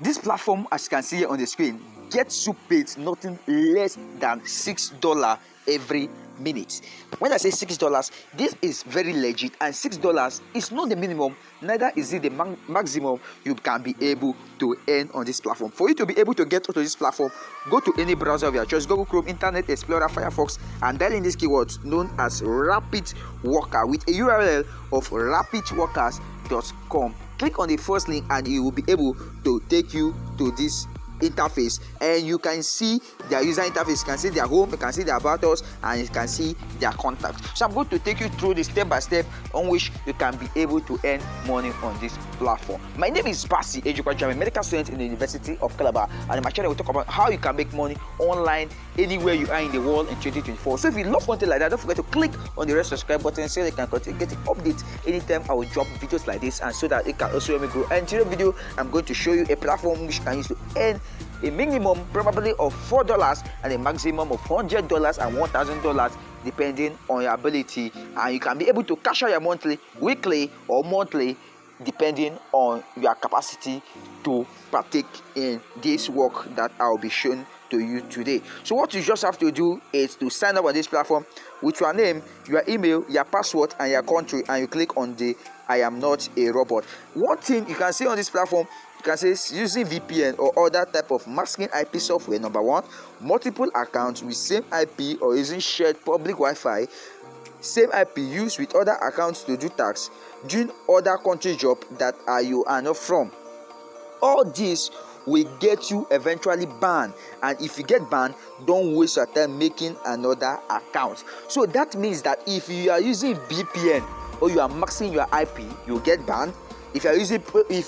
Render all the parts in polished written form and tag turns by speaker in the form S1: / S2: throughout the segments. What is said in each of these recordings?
S1: This platform, as you can see here on the screen, gets you paid nothing less than $6 every minute. When I say $6, this is very legit, and $6 is not the minimum, neither is it the maximum you can be able to earn on this platform. For you to be able to get onto this platform, go to any browser of your choice, Google Chrome, Internet Explorer, Firefox, and dial in this keyword known as Rapid Worker with a URL of rapidworkers.com. Click on the first link and it will be able to take you to this interface, and you can see their user interface. You can see their home, you can see their about us, and you can see their contacts. So I'm going to take you through the step by step on which you can be able to earn money on this platform. My name is Basi Ejikwa. I'm a medical student in the University of Calabar, and in my channel we talk about how you can make money online anywhere you are in the world in 2024. So if you love content like that, don't forget to click on the red subscribe button so you can continue getting updates anytime I will drop videos like this, and so that it can also help me grow. And in today's video, I'm going to show you a platform which you can use to earn a minimum probably of $4 and a maximum of $100 and $1,000 depending on your ability, and you can be able to cash out your monthly, weekly, or monthly depending on your capacity to partake in this work that I'll be showing to you today. So what you just have to do is to sign up on this platform with your name, your email, your password, and your country, and you click on the I am not a robot. One thing you can see on this platform, you can say using VPN or other type of masking IP software. Number one, multiple accounts with same IP or using shared public Wi-Fi, same IP used with other accounts to do tasks, doing other country job that you are not from. All this will get you eventually banned, and if you get banned, don't waste your time making another account. So that means that if you are using VPN or you are maxing your IP, you get banned. If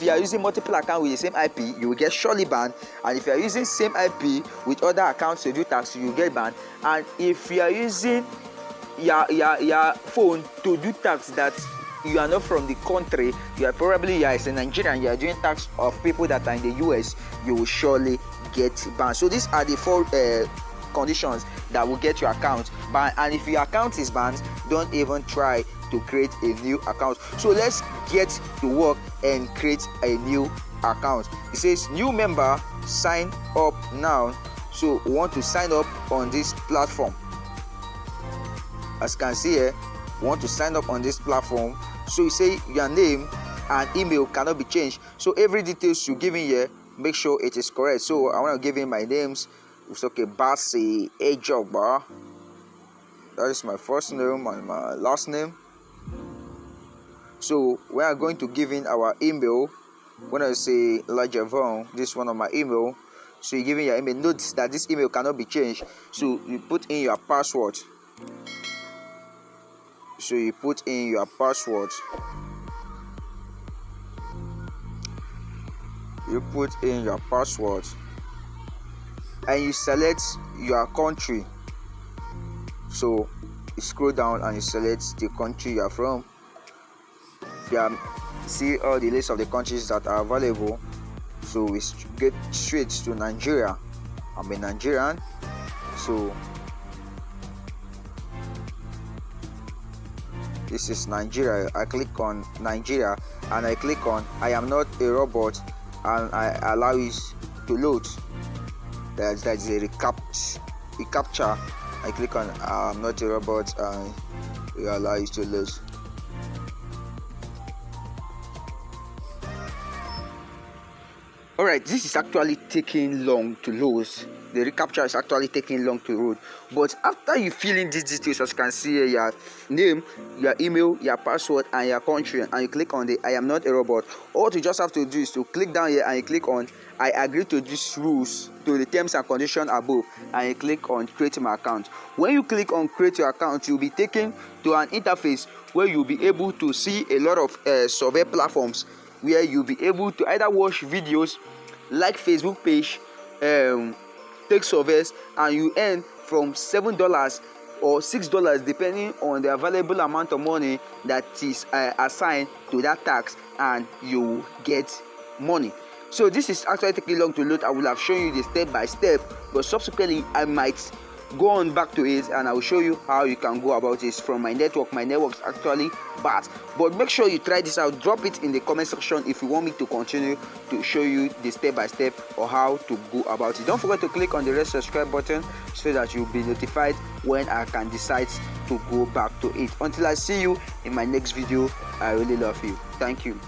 S1: you are using multiple accounts with the same IP, you will get surely banned. And if you are using same IP with other accounts to do tasks, you will get banned. And if you are using your phone to do tasks that you are not from the country, you are probably as a Nigerian, you are doing tasks of people that are in the US, you will surely get banned. So these are the four conditions that will get your account banned. And if your account is banned, don't even try to create a new account. So let's get to work and create a new account. It says new member, sign up now. So we want to sign up on this platform. As you can see here, we want to sign up on this platform. So you say your name and email cannot be changed. So every details you give in here, make sure it is correct. So I want to give in my names. It's okay, Basi Ejikwa. That is my first name and my last name. So we are going to give in our email. When I say Lajavon, this is one of my email. So you give in your email. Notice that this email cannot be changed. So you put in your password. So you put in your password. You put in your password. And you select your country. So you scroll down and you select the country you are from. You see all the list of the countries that are available. So we get straight to Nigeria. I'm a Nigerian. So this is Nigeria. I click on Nigeria and I click on I am not a robot, and I allow it to load. That's a captcha. I click on I'm not a robot and we allow it to load. Alright, this is actually taking long to load. The recaptcha is actually taking long to load. But after you fill in these details, as you can see here, your name, your email, your password, and your country, and you click on the I am not a robot, all you just have to do is to click down here and you click on I agree to these rules, to the terms and conditions above, and you click on create my account. When you click on create your account, you'll be taken to an interface where you'll be able to see a lot of survey platforms, where you'll be able to either watch videos like Facebook page, take surveys, and you earn from $7 or $6 depending on the available amount of money that is assigned to that tax, and you get money. So this is actually taking long to load. I will have shown you the step by step, but subsequently I might go on back to it and I will show you how you can go about it from my network. My network is actually bad, but make sure you try this out. Drop it in the comment section if you want me to continue to show you the step by step or how to go about it. Don't forget to click on the red subscribe button so that you'll be notified when I can decide to go back to it. Until I see you in my next video, I really love you. Thank you.